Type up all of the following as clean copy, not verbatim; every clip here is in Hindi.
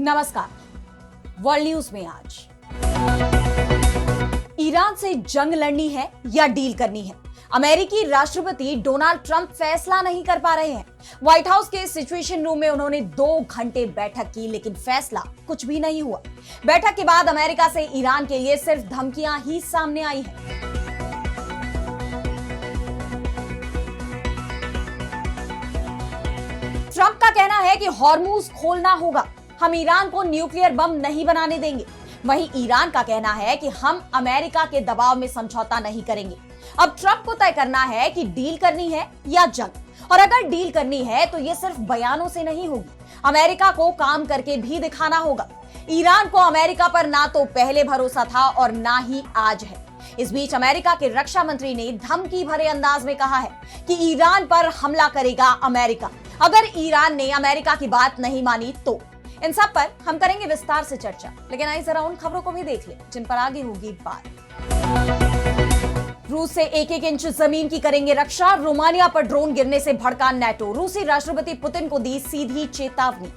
नमस्कार। वर्ल्ड न्यूज में आज ईरान से जंग लड़नी है या डील करनी है, अमेरिकी राष्ट्रपति डोनाल्ड ट्रंप फैसला नहीं कर पा रहे हैं। व्हाइट हाउस के सिचुएशन रूम में उन्होंने 2 घंटे बैठक की, लेकिन फैसला कुछ भी नहीं हुआ। बैठक के बाद अमेरिका से ईरान के लिए सिर्फ धमकियां ही सामने आई हैं। ट्रंप का कहना है कि हॉर्मुज खोलना होगा, हम ईरान को न्यूक्लियर बम नहीं बनाने देंगे। वहीं ईरान का कहना है कि हम अमेरिका के दबाव में समझौता नहीं करेंगे। अब ट्रंप को तय करना है कि डील करनी है या जंग, और अगर डील करनी है तो ये सिर्फ बयानों से नहीं होगी, अमेरिका को काम करके भी दिखाना होगा। ईरान को अमेरिका पर ना तो पहले भरोसा था और ना ही आज है। इस बीच अमेरिका के रक्षा मंत्री ने धमकी भरे अंदाज में कहा है कि ईरान पर हमला करेगा अमेरिका अगर ईरान ने अमेरिका की बात नहीं मानी तो। इन सब पर हम करेंगे विस्तार से चर्चा, लेकिन आइए जरा उन खबरों को भी देख लें जिन पर आगे होगी बात। रूस से 1-1 इंच जमीन की करेंगे रक्षा, रोमानिया पर ड्रोन गिरने से भड़का नेटो, रूसी राष्ट्रपति पुतिन को दी सीधी चेतावनी।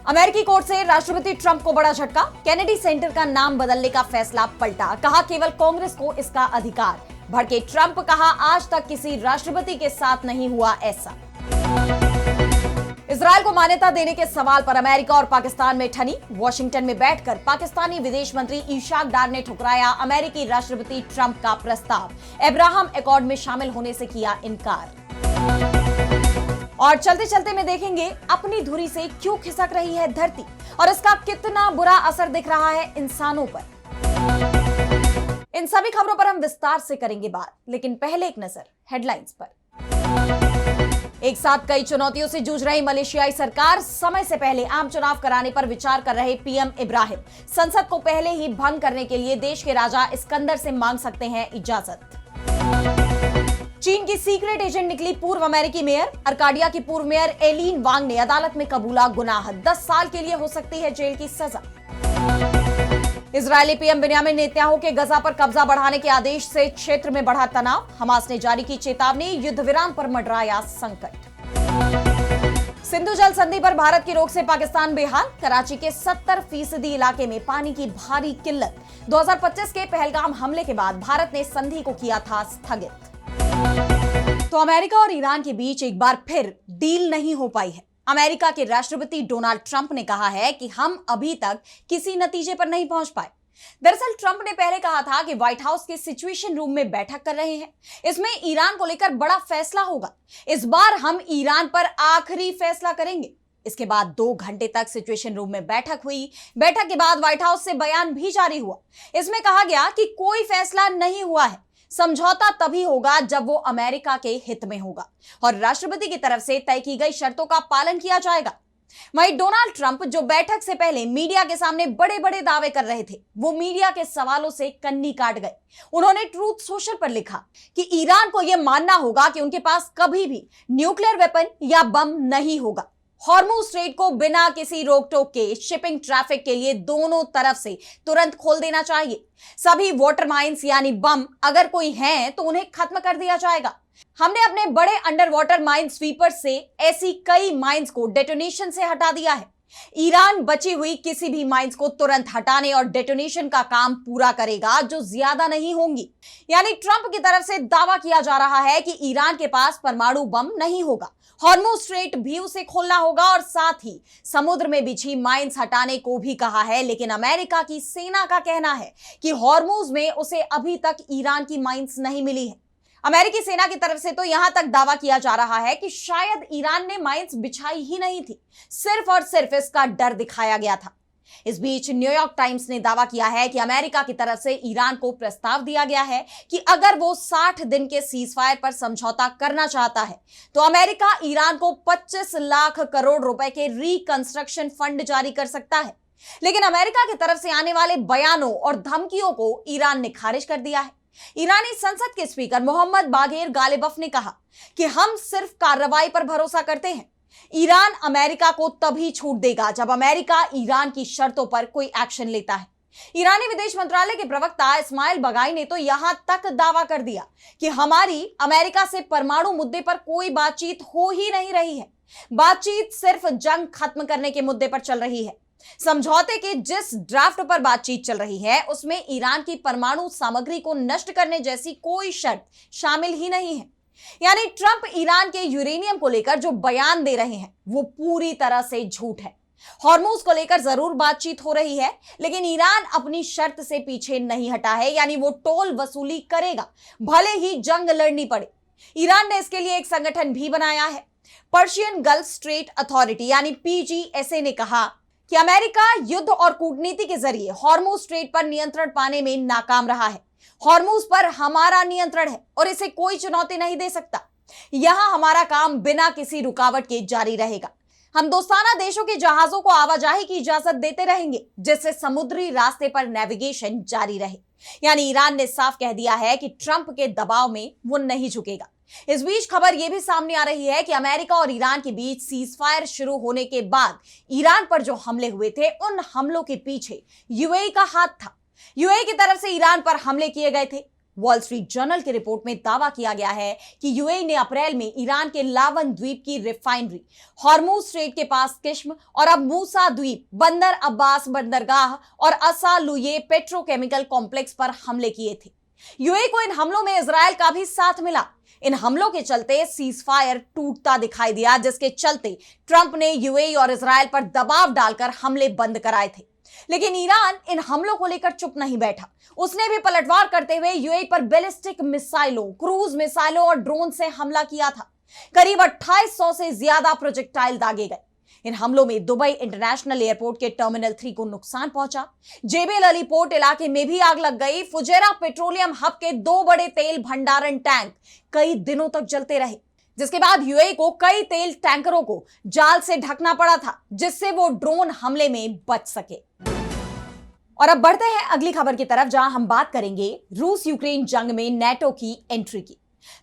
अमेरिकी कोर्ट से राष्ट्रपति ट्रंप को बड़ा झटका, केनेडी सेंटर का नाम बदलने का फैसला पलटा, कहा केवल कांग्रेस को इसका अधिकार। भड़के ट्रंप, कहा आज तक किसी राष्ट्रपति के साथ नहीं हुआ ऐसा। इजरायल को मान्यता देने के सवाल पर अमेरिका और पाकिस्तान में ठनी, वॉशिंगटन में बैठकर पाकिस्तानी विदेश मंत्री इशाक डार ने ठुकराया अमेरिकी राष्ट्रपति ट्रंप का प्रस्ताव, अब्राहम एकॉर्ड में शामिल होने से किया इनकार। और चलते चलते में देखेंगे अपनी धुरी से क्यों खिसक रही है धरती और इसका कितना बुरा असर दिख रहा है इंसानों पर। इन सभी खबरों पर हम विस्तार से करेंगे बात, लेकिन पहले एक नजर हेडलाइंस पर। एक साथ कई चुनौतियों से जूझ रही मलेशियाई सरकार, समय से पहले आम चुनाव कराने पर विचार कर रहे पीएम इब्राहिम, संसद को पहले ही भंग करने के लिए देश के राजा इस्कंदर से मांग सकते हैं इजाजत। चीन की सीक्रेट एजेंट निकली पूर्व अमेरिकी मेयर, अर्काडिया की पूर्व मेयर एलिन वांग ने अदालत में कबूला गुनाह, 10 साल के लिए हो सकती है जेल की सजा। इजरायली पीएम बिन्यामिन नेतन्याहू के गजा पर कब्जा बढ़ाने के आदेश से क्षेत्र में बढ़ा तनाव, हमास ने जारी की चेतावनी, युद्ध विराम पर मंडराया संकट। सिंधु जल संधि पर भारत की रोक से पाकिस्तान बेहाल, कराची के 70% इलाके में पानी की भारी किल्लत, 2025 के पहलगाम हमले के बाद भारत ने संधि को किया था स्थगित। तो अमेरिका और ईरान के बीच एक बार फिर डील नहीं हो पाई है। अमेरिका के राष्ट्रपति डोनाल्ड ट्रंप ने कहा है कि हम अभी तक किसी नतीजे पर नहीं पहुंच पाए। दरअसल ट्रंप ने पहले कहा था कि व्हाइट हाउस के सिचुएशन रूम में बैठक कर रहे हैं, इसमें ईरान को लेकर बड़ा फैसला होगा, इस बार हम ईरान पर आखिरी फैसला करेंगे। इसके बाद 2 घंटे तक सिचुएशन रूम में बैठक हुई। बैठक के बाद व्हाइट हाउस से बयान भी जारी हुआ। इसमें कहा गया कि कोई फैसला नहीं हुआ है, समझौता तभी होगा जब वो अमेरिका के हित में होगा और राष्ट्रपति की तरफ से तय की गई शर्तों का पालन किया जाएगा। वहीं डोनाल्ड ट्रंप, जो बैठक से पहले मीडिया के सामने बड़े बड़े दावे कर रहे थे, वो मीडिया के सवालों से कन्नी काट गए। उन्होंने ट्रूथ सोशल पर लिखा कि ईरान को यह मानना होगा कि उनके पास कभी भी न्यूक्लियर वेपन या बम नहीं होगा। हॉर्मुज स्ट्रेट को बिना किसी रोक टोक के शिपिंग ट्रैफिक के लिए दोनों तरफ से तुरंत खोल देना चाहिए। सभी वाटर माइंस यानी बम अगर कोई हैं तो उन्हें खत्म कर दिया जाएगा। हमने अपने बड़े अंडर वाटर माइन स्वीपर से ऐसी कई माइंस को डेटोनेशन से हटा दिया है। ईरान बची हुई किसी भी माइंस को तुरंत हटाने और डेटोनेशन का काम पूरा करेगा, जो ज्यादा नहीं होंगी। यानी ट्रंप की तरफ से दावा किया जा रहा है कि ईरान के पास परमाणु बम नहीं होगा। हॉर्मुज स्ट्रेट भी उसे खोलना होगा और साथ ही समुद्र में बिछी माइंस हटाने को भी कहा है, लेकिन अमेरिका की सेना का कहना है कि हॉर्मुज में उसे अभी तक ईरान की माइंस नहीं मिली है। अमेरिकी सेना की तरफ से तो यहां तक दावा किया जा रहा है कि शायद ईरान ने माइंस बिछाई ही नहीं थी, सिर्फ और सिर्फ इसका डर दिखाया गया था। इस बीच न्यूयॉर्क टाइम्स ने दावा किया है कि अमेरिका की तरफ से ईरान को प्रस्ताव दिया गया है कि अगर वो 60 दिन के सीजफायर पर समझौता करना चाहता है तो अमेरिका ईरान को 25 लाख करोड़ रुपए के रिकंस्ट्रक्शन फंड जारी कर सकता है। लेकिन अमेरिका की तरफ से आने वाले बयानों और धमकियों को ईरान ने खारिज कर दिया है। ईरानी संसद के स्पीकर मोहम्मद बागेर गालिबफ ने कहा कि हम सिर्फ कार्रवाई पर भरोसा करते हैं। ईरान अमेरिका को तभी छूट देगा जब अमेरिका ईरान की शर्तों पर कोई एक्शन लेता है। ईरानी विदेश मंत्रालय के प्रवक्ता इस्माइल बगाई ने तो यहां तक दावा कर दिया कि हमारी अमेरिका से परमाणु मुद्दे पर कोई बातचीत हो ही नहीं रही है। बातचीत सिर्फ जंग खत्म करने के मुद्दे पर चल रही है। समझौते के जिस ड्राफ्ट पर बातचीत चल रही है उसमें ईरान की परमाणु सामग्री को नष्ट करने जैसी कोई शर्त शामिल ही नहीं है। यानी ट्रंप ईरान के यूरेनियम को लेकर जो बयान दे रहे हैं वो पूरी तरह से झूठ है। हॉर्मूज को लेकर जरूर बातचीत हो रही है, लेकिन ईरान अपनी शर्त से पीछे नहीं हटा है, यानी वो टोल वसूली करेगा भले ही जंग लड़नी पड़े। ईरान ने इसके लिए एक संगठन भी बनाया है। पर्शियन गल्फ स्ट्रेट अथॉरिटी यानी PGSA ने कहा कि अमेरिका युद्ध और कूटनीति के जरिए हॉर्मूज स्ट्रेट पर नियंत्रण पाने में नाकाम रहा है। हॉर्मूज पर हमारा नियंत्रण है और इसे कोई चुनौती नहीं दे सकता। यहां हमारा काम बिना किसी रुकावट के जारी रहेगा। हम दोस्ताना देशों के जहाजों को आवाजाही की इजाजत देते रहेंगे जिससे समुद्री रास्ते पर नेविगेशन जारी रहे। यानी ईरान ने साफ कह दिया है कि ट्रंप के दबाव में वो नहीं झुकेगा। इस बीच खबर यह भी सामने आ रही है कि अमेरिका और ईरान के बीच सीजफायर शुरू होने के बाद ईरान पर जो हमले हुए थे उन हमलों के पीछे यूएई का हाथ था। यूएई की तरफ से ईरान पर हमले किए गए थे। वॉल स्ट्रीट जर्नल की रिपोर्ट में दावा किया गया है कि यूएई ने अप्रैल में ईरान के लावन द्वीप की रिफाइनरी, हॉर्मूज स्ट्रेट के पास किश्म और अब मूसा द्वीप, बंदर अब्बास बंदरगाह और असालुये पेट्रोकेमिकल कॉम्प्लेक्स पर हमले किए थे। यूएई को इन हमलों में इजरायल का भी साथ मिला। इन हमलों के चलते सीजफायर टूटता दिखाई दिया, जिसके चलते ट्रंप ने यूएई और इजरायल पर दबाव डालकर हमले बंद कराए थे। लेकिन ईरान इन हमलों को लेकर चुप नहीं बैठा। उसने भी पलटवार करते हुए यूएई पर बैलिस्टिक मिसाइलों, क्रूज मिसाइलों और ड्रोन से हमला किया था। करीब 2800 से ज्यादा प्रोजेक्टाइल दागे गए। इन हमलों में दुबई इंटरनेशनल एयरपोर्ट के टर्मिनल 3 को नुकसान पहुंचा। जेबेल अली पोर्ट इलाके में भी आग लग गई। फुजेरा पेट्रोलियम हब के 2 बड़े तेल भंडारण टैंक कई दिनों तक जलते रहे, जिसके बाद यूएई को कई तेल टैंकरों को जाल से ढकना पड़ा था जिससे वो ड्रोन हमले में बच सके। और अब बढ़ते हैं अगली खबर की तरफ, जहां हम बात करेंगे रूस यूक्रेन जंग में नेटो की एंट्री की।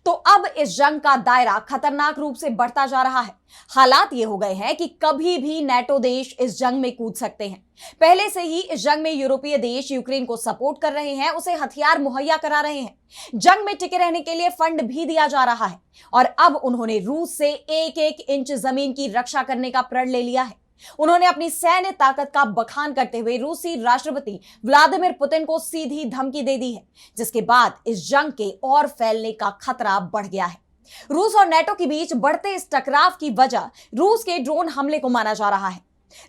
तो अब इस जंग का दायरा खतरनाक रूप से बढ़ता जा रहा है। हालात ये हो गए हैं कि कभी भी नेटो देश इस जंग में कूद सकते हैं। पहले से ही इस जंग में यूरोपीय देश यूक्रेन को सपोर्ट कर रहे हैं, उसे हथियार मुहैया करा रहे हैं। जंग में टिके रहने के लिए फंड भी दिया जा रहा है और अब उन्होंने रूस से 1-1 इंच जमीन की रक्षा करने का प्रण ले लिया है। उन्होंने अपनी सैन्य ताकत का बखान करते हुए रूसी राष्ट्रपति व्लादिमीर पुतिन को सीधी धमकी दे दी है, जिसके बाद इस जंग के और फैलने का खतरा बढ़ गया है। रूस और नेटो के बीच बढ़ते इस टकराव की वजह रूस के ड्रोन हमले को माना जा रहा है।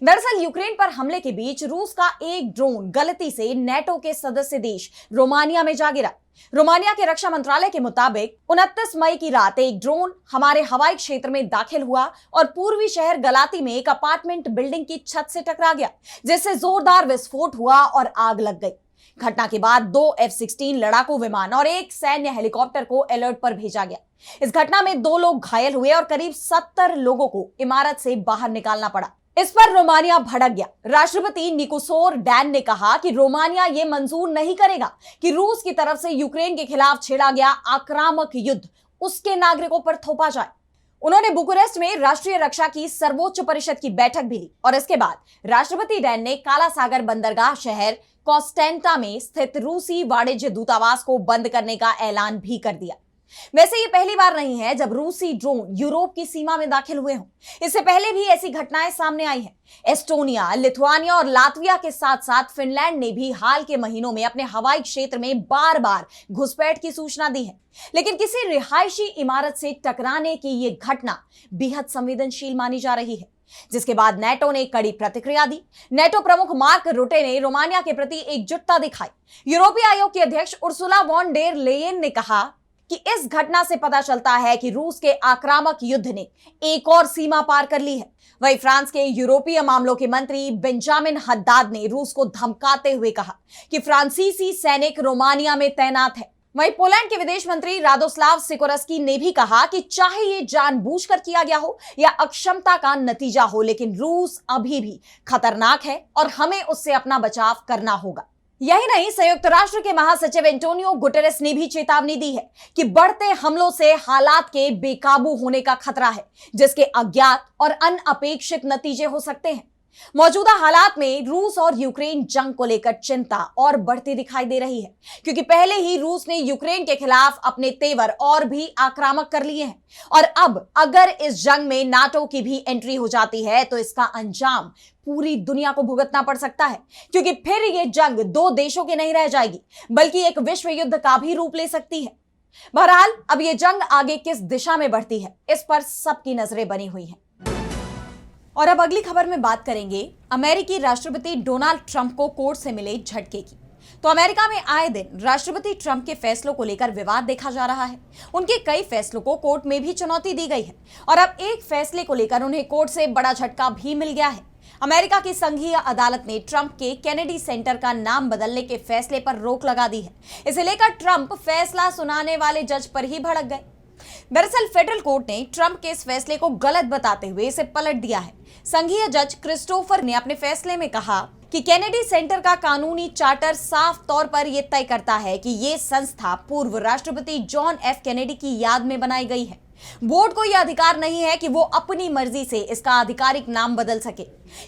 दरअसल यूक्रेन पर हमले के बीच रूस का एक ड्रोन गलती से नेटो के सदस्य देश रोमानिया में जा गिरा। रोमानिया के रक्षा मंत्रालय के मुताबिक 29 मई की रात एक ड्रोन हमारे हवाई क्षेत्र में दाखिल हुआ और पूर्वी शहर गलाती में एक अपार्टमेंट बिल्डिंग की छत से टकरा गया, जिससे जोरदार विस्फोट हुआ और आग लग गई। घटना के बाद 2 F-16 लड़ाकू विमान और एक सैन्य हेलीकॉप्टर को अलर्ट पर भेजा गया। इस घटना में 2 लोग घायल हुए और करीब 70 लोगों को इमारत से बाहर निकालना पड़ा। इस पर रोमानिया भड़क गया। राष्ट्रपति निकोसोर डैन ने कहा कि रोमानिया ये मंजूर नहीं करेगा कि रूस की तरफ से यूक्रेन के खिलाफ छेड़ा गया आक्रामक युद्ध उसके नागरिकों पर थोपा जाए। उन्होंने बुकारेस्ट में राष्ट्रीय रक्षा की सर्वोच्च परिषद की बैठक भी ली और इसके बाद राष्ट्रपति डैन ने काला सागर बंदरगाह शहर कॉन्स्टेंटा में स्थित रूसी वाणिज्य दूतावास को बंद करने का ऐलान भी कर दिया। वैसे ये पहली बार नहीं है जब रूसी ड्रोन यूरोप की सीमा में दाखिल हुए हों। इससे पहले भी ऐसी घटनाएं सामने आई हैं। एस्टोनिया, लिथुआनिया और लातविया के साथ साथ फिनलैंड ने भी हाल के महीनों में अपने हवाई क्षेत्र में बार-बार घुसपैठ की सूचना दी है, लेकिन किसी रिहायशी इमारत से टकराने की ये घटना बेहद संवेदनशील मानी जा रही है, जिसके बाद नेटो ने कड़ी प्रतिक्रिया दी। नेटो प्रमुख मार्क रुटे ने रोमानिया के प्रति एकजुटता दिखाई। यूरोपीय आयोग की अध्यक्ष उर्सुला वॉन डेर लेयेन ने कहा कि इस घटना से पता चलता है कि रूस के आक्रामक युद्ध ने एक और सीमा पार कर ली है। वहीं फ्रांस के यूरोपीय मामलों के मंत्री बेंजामिन हद्दाद ने रूस को धमकाते हुए कहा कि फ्रांसीसी सैनिक रोमानिया में तैनात है। वहीं पोलैंड के विदेश मंत्री रादोस्लाव सिकोरस्की ने भी कहा कि चाहे ये जानबूझकर किया गया हो या अक्षमता का नतीजा हो, लेकिन रूस अभी भी खतरनाक है और हमें उससे अपना बचाव करना होगा। यही नहीं, संयुक्त राष्ट्र के महासचिव एंटोनियो गुटेरेस ने भी चेतावनी दी है कि बढ़ते हमलों से हालात के बेकाबू होने का खतरा है, जिसके अज्ञात और अनअपेक्षित नतीजे हो सकते हैं। मौजूदा हालात में रूस और यूक्रेन जंग को लेकर चिंता और बढ़ती दिखाई दे रही है, क्योंकि पहले ही रूस ने यूक्रेन के खिलाफ अपने तेवर और भी आक्रामक कर लिए हैं। और अब अगर इस जंग में नाटो की भी एंट्री हो जाती है तो इसका अंजाम पूरी दुनिया को भुगतना पड़ सकता है, क्योंकि फिर यह जंग दो देशों की नहीं रह जाएगी बल्कि एक विश्व युद्ध का भी रूप ले सकती है। बहरहाल अब यह जंग आगे किस दिशा में बढ़ती है, इस पर सबकी नजरें बनी हुई हैं। और अब अगली खबर में बात करेंगे अमेरिकी राष्ट्रपति डोनाल्ड ट्रंप को कोर्ट से मिले झटके की। तो अमेरिका में आए दिन राष्ट्रपति ट्रंप के फैसलों को लेकर विवाद देखा जा रहा है। उनके कई फैसलों को कोर्ट में भी चुनौती दी गई है और अब एक फैसले को लेकर उन्हें कोर्ट से बड़ा झटका भी मिल गया है। अमेरिका की संघीय अदालत ने ट्रंप के केनेडी सेंटर का नाम बदलने के फैसले पर रोक लगा दी है। इसे लेकर ट्रंप फैसला सुनाने वाले जज पर ही भड़क गए। दरअसल फेडरल कोर्ट ने ट्रंप के इस फैसले को गलत बताते हुए इसे पलट दिया है। संघीय जज क्रिस्टोफर ने अपने फैसले में कहा कि केनेडी सेंटर का कानूनी चार्टर साफ तौर पर यह तय करता है कि यह संस्था पूर्व राष्ट्रपति जॉन एफ केनेडी की याद में बनाई गई है। बोर्ड को यह अधिकार नहीं है कि वो अपनी मर्जी से इसका आधिकारिक नाम बदल सके।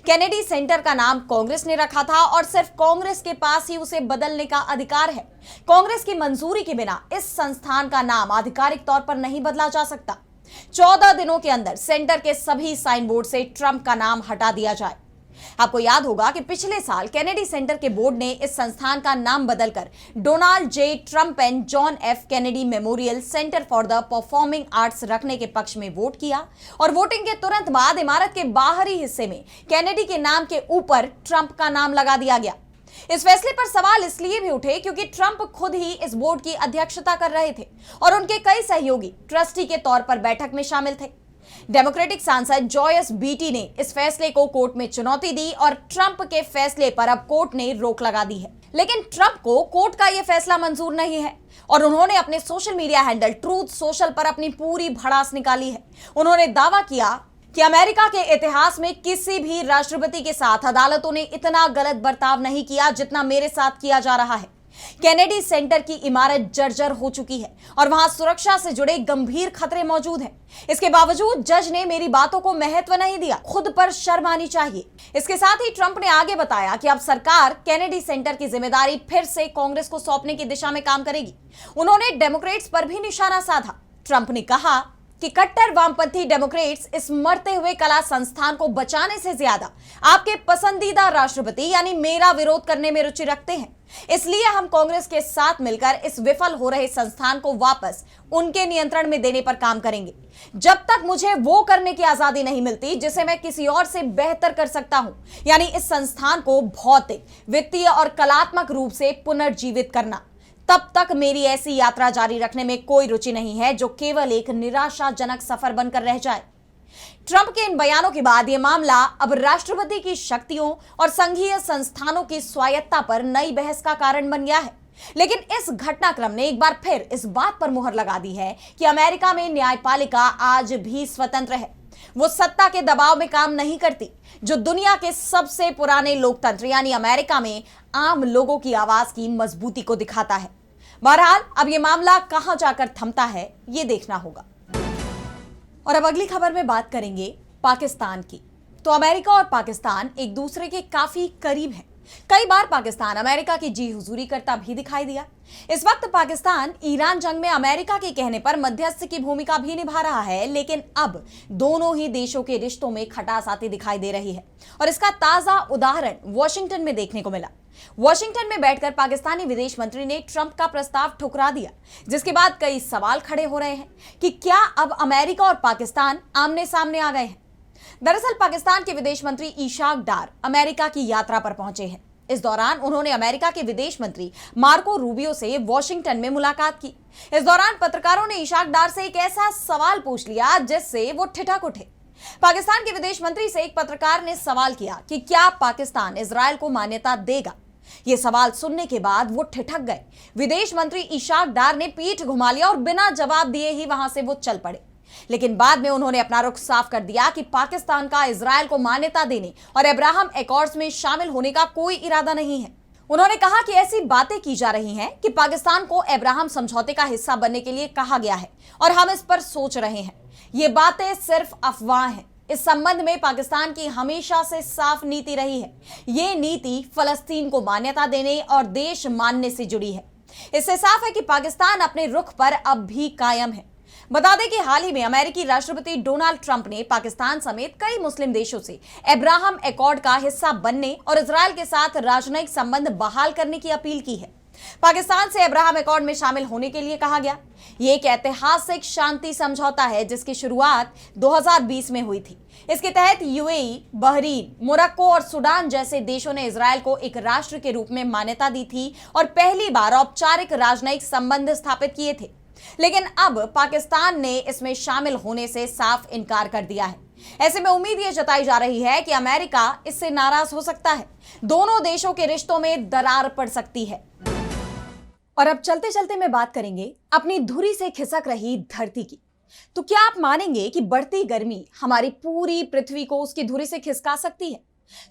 केनेडी सेंटर का नाम कांग्रेस ने रखा था और सिर्फ कांग्रेस के पास ही उसे बदलने का अधिकार है। कांग्रेस की मंजूरी के बिना इस संस्थान का नाम आधिकारिक तौर पर नहीं बदला जा सकता। 14 दिनों के अंदर सेंटर के सभी साइन बोर्ड से ट्रंप का नाम हटा दिया जाए। आपको याद होगा कि पिछले साल केनेडी सेंटर के बोर्ड ने इस संस्थान का नाम बदलकर Donald J Trump and John F Kennedy memorial centre for the performing arts रखने के पक्ष में वोट किया और वोटिंग के तुरंत बाद इमारत के बाहरी हिस्से में केनेडी के नाम के ऊपर ट्रंप का नाम लगा दिया गया। इस फैसले पर सवाल इसलिए भी उठे क्योंकि ट्रंप खुद ही इस बोर्ड की अध्यक्षता कर रहे थे और उनके कई सहयोगी ट्रस्टी के तौर पर बैठक में शामिल थे। डेमोक्रेटिक सांसद जॉयस बीटी ने इस फैसले को कोर्ट में चुनौती दी और ट्रंप के फैसले पर अब कोर्ट ने रोक लगा दी है। लेकिन ट्रंप को कोर्ट का यह फैसला मंजूर नहीं है और उन्होंने अपने social media handle truth social पर अपनी पूरी भड़ास निकाली है। उन्होंने दावा किया कि अमेरिका के इतिहास में किसी भी राष्ट्रपति के साथ अदालतों ने इतना गलत बर्ताव नहीं किया जितना मेरे साथ किया जा रहा है। केनेडी सेंटर की इमारत जर्जर हो चुकी है और वहां सुरक्षा से जुड़े गंभीर खतरे मौजूद हैं। इसके बावजूद जज ने मेरी बातों को महत्व नहीं दिया। खुद पर शर्म आनी चाहिए। इसके साथ ही ट्रंप ने आगे बताया कि अब सरकार केनेडी सेंटर की जिम्मेदारी फिर से कांग्रेस को सौंपने की दिशा में काम करेगी। उन्होंने डेमोक्रेट्स पर भी निशाना साधा। ट्रंप ने कहा कि कट्टर वामपंथी डेमोक्रेट्स इस मरते हुए कला संस्थान को बचाने से ज्यादा आपके पसंदीदा राष्ट्रपति यानी मेरा विरोध करने में रुचि रखते हैं। इसलिए हम कांग्रेस के साथ मिलकर इस विफल हो रहे संस्थान को वापस उनके नियंत्रण में देने पर काम करेंगे। जब तक मुझे वो करने की आजादी नहीं मिलती जिसे मैं किसी और से बेहतर कर सकता हूं, यानी इस संस्थान को भौतिक, वित्तीय और कलात्मक रूप से पुनर्जीवित करना, तब तक मेरी ऐसी यात्रा जारी रखने में कोई रुचि नहीं है जो केवल एक निराशाजनक सफर बनकर रह जाए। ट्रंप के इन बयानों के बाद यह मामला अब राष्ट्रपति की शक्तियों और संघीय संस्थानों की स्वायत्ता पर नई बहस का कारण बन गया है। लेकिन इस घटनाक्रम ने एक बार फिर इस बात पर मुहर लगा दी है कि अमेरिका में न्यायपालिका आज भी स्वतंत्र है। वो सत्ता के दबाव में काम नहीं करती, जो दुनिया के सबसे पुराने लोकतंत्र यानी अमेरिका में आम लोगों की आवाज की मजबूती को दिखाता है। बहरहाल अब यह मामला कहां जाकर थमता है, ये देखना होगा। और अब अगली खबर में बात करेंगे पाकिस्तान की। तो अमेरिका और पाकिस्तान एक दूसरे के काफी करीब हैं। कई बार पाकिस्तान अमेरिका की जी हुजूरी करता भी दिखाई दिया। इस वक्त पाकिस्तान ईरान जंग में अमेरिका के कहने पर मध्यस्थ की भूमिका भी निभा रहा है, लेकिन अब दोनों ही देशों के रिश्तों में खटास आती दिखाई दे रही है और इसका ताजा उदाहरण वॉशिंगटन में देखने को मिला। वॉशिंगटन में बैठकर पाकिस्तानी विदेश मंत्री ने ट्रंप का प्रस्ताव ठुकरा दिया, जिसके बाद कई सवाल खड़े हो रहे हैं कि क्या अब अमेरिका और पाकिस्तान आमने सामने आ गए हैं। दरअसल पाकिस्तान के विदेश मंत्री इशाक डार अमेरिका की यात्रा पर पहुंचे हैं। इस दौरान उन्होंने अमेरिका के विदेश मंत्री मार्को रूबियो से वॉशिंगटन में मुलाकात की। इस दौरान पत्रकारों ने इशाक डार से एक ऐसा सवाल पूछ लिया जिससे वो ठिठक उठे। पाकिस्तान के विदेश मंत्री से एक पत्रकार ने सवाल किया कि क्या पाकिस्तान इजरायल को मान्यता देगा। यह सवाल सुनने के बाद वो ठिठक गए। विदेश मंत्री इशाक डार ने पीठ घुमा लिया और बिना जवाब दिए ही वहां से वो चल पड़े। लेकिन बाद में उन्होंने अपना रुख साफ कर दिया कि पाकिस्तान का इजरायल को मान्यता देने और अब्राहम एकॉर्ड्स में शामिल होने का कोई इरादा नहीं है। उन्होंने कहा कि ऐसी बातें की जा रही हैं कि पाकिस्तान को अब्राहम समझौते का हिस्सा बनने के लिए कहा गया है और हम इस पर सोच रहे हैं। ये बातें सिर्फ अफवाह हैं। इस संबंध में पाकिस्तान की हमेशा से साफ नीति रही है। ये नीति फलस्तीन को मान्यता देने और देश मानने से जुड़ी है। इससे साफ है कि पाकिस्तान अपने रुख पर अब भी कायम है। बता दें कि हाल ही में अमेरिकी राष्ट्रपति डोनाल्ड ट्रंप ने पाकिस्तान समेत कई मुस्लिम देशों से अब्राहम एकॉर्ड का हिस्सा बनने और इजरायल के साथ राजनयिक संबंध बहाल करने की अपील की है। पाकिस्तान से अब्राहम एकॉर्ड में शामिल होने के लिए कहा गया। यह एक ऐतिहासिक शांति समझौता है जिसकी शुरुआत 2020 में हुई थी। इसके तहत यूएई, बहरीन, मोरक्को और सूडान जैसे देशों ने इजरायल को एक राष्ट्र के रूप में मान्यता दी थी और पहली बार औपचारिक राजनयिक संबंध स्थापित किए थे। लेकिन अब पाकिस्तान ने इसमें शामिल होने से साफ इनकार कर दिया है। ऐसे में उम्मीद यह जताई जा रही है कि अमेरिका इससे नाराज हो सकता है। दोनों देशों के रिश्तों में दरार पड़ सकती है। और अब चलते चलते मैं बात करेंगे अपनी धुरी से खिसक रही धरती की। तो क्या आप मानेंगे कि बढ़ती गर्मी हमारी पूरी पृथ्वी को उसकी धुरी से खिसका सकती है?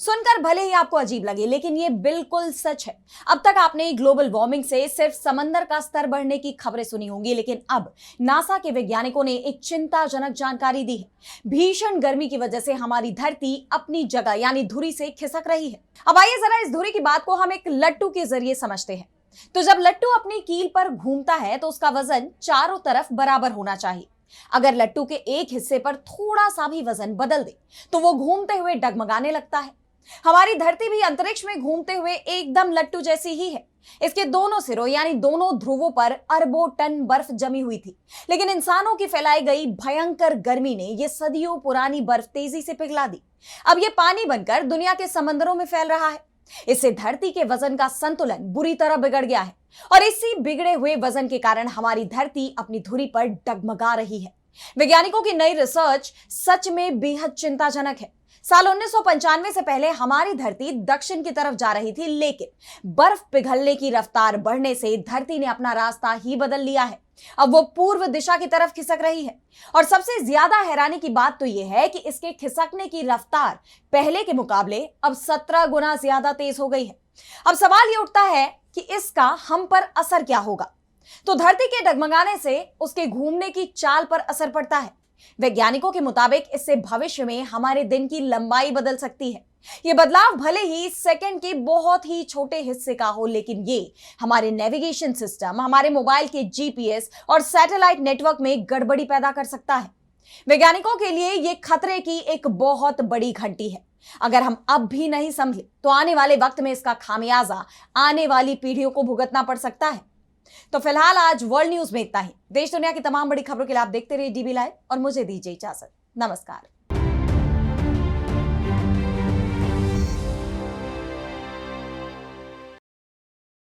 सुनकर भले ही आपको अजीब लगे, लेकिन यह बिल्कुल सच है। अब तक आपने ग्लोबल वार्मिंग से सिर्फ समंदर का स्तर बढ़ने की खबरें सुनी होंगी, लेकिन अब नासा के वैज्ञानिकों ने एक चिंताजनक जानकारी दी है। भीषण गर्मी की वजह से हमारी धरती अपनी जगह यानी धुरी से खिसक रही है। अब आइए जरा इस धुरी की बात को हम एक लट्टू के जरिए समझते हैं। तो जब लट्टू अपनी कील पर घूमता है तो उसका वजन चारों तरफ बराबर होना चाहिए। अगर लट्टू के एक हिस्से पर थोड़ा सा भी वजन बदल दे तो वो घूमते हुए डगमगाने लगता है। हमारी धरती भी अंतरिक्ष में घूमते हुए एकदम लट्टू जैसी ही है। इसके दोनों सिरों यानी दोनों ध्रुवों पर अरबों टन बर्फ जमी हुई थी, लेकिन इंसानों की फैलाई गई भयंकर गर्मी ने यह सदियों पुरानी बर्फ तेजी से पिघला दी। अब यह पानी बनकर दुनिया के समंदरों में फैल रहा है। इससे धरती के वजन का संतुलन बुरी तरह बिगड़ गया है और इसी बिगड़े हुए वजन के कारण हमारी धरती अपनी धुरी पर डगमगा रही है। वैज्ञानिकों की नई रिसर्च सच में बेहद चिंताजनक है। साल 1995 से पहले हमारी धरती दक्षिण की तरफ जा रही थी, लेकिन बर्फ पिघलने की रफ्तार बढ़ने से धरती ने अपना रास्ता ही बदल लिया है। अब वो पूर्व दिशा की तरफ खिसक रही है और सबसे ज्यादा हैरानी की बात तो यह है कि इसके खिसकने की रफ्तार पहले के मुकाबले अब 17 गुना ज्यादा तेज हो गई है। अब सवाल ये उठता है कि इसका हम पर असर क्या होगा? तो धरती के डगमगाने से उसके घूमने की चाल पर असर पड़ता है। वैज्ञानिकों के मुताबिक इससे भविष्य में हमारे दिन की लंबाई बदल सकती है। यह बदलाव भले ही सेकंड के बहुत ही छोटे हिस्से का हो, लेकिन ये हमारे नेविगेशन सिस्टम, हमारे मोबाइल के जीपीएस और सैटेलाइट नेटवर्क में गड़बड़ी पैदा कर सकता है। वैज्ञानिकों के लिए यह खतरे की एक बहुत बड़ी घंटी है। अगर हम अब भी नहीं संभले तो आने वाले वक्त में इसका खामियाजा आने वाली पीढ़ियों को भुगतना पड़ सकता है। तो फिलहाल आज वर्ल्ड न्यूज में इतना ही। देश दुनिया की तमाम बड़ी खबरों के लिए आप देखते रहिए डीबी लाइव और मुझे दीजिए इजाजत। नमस्कार।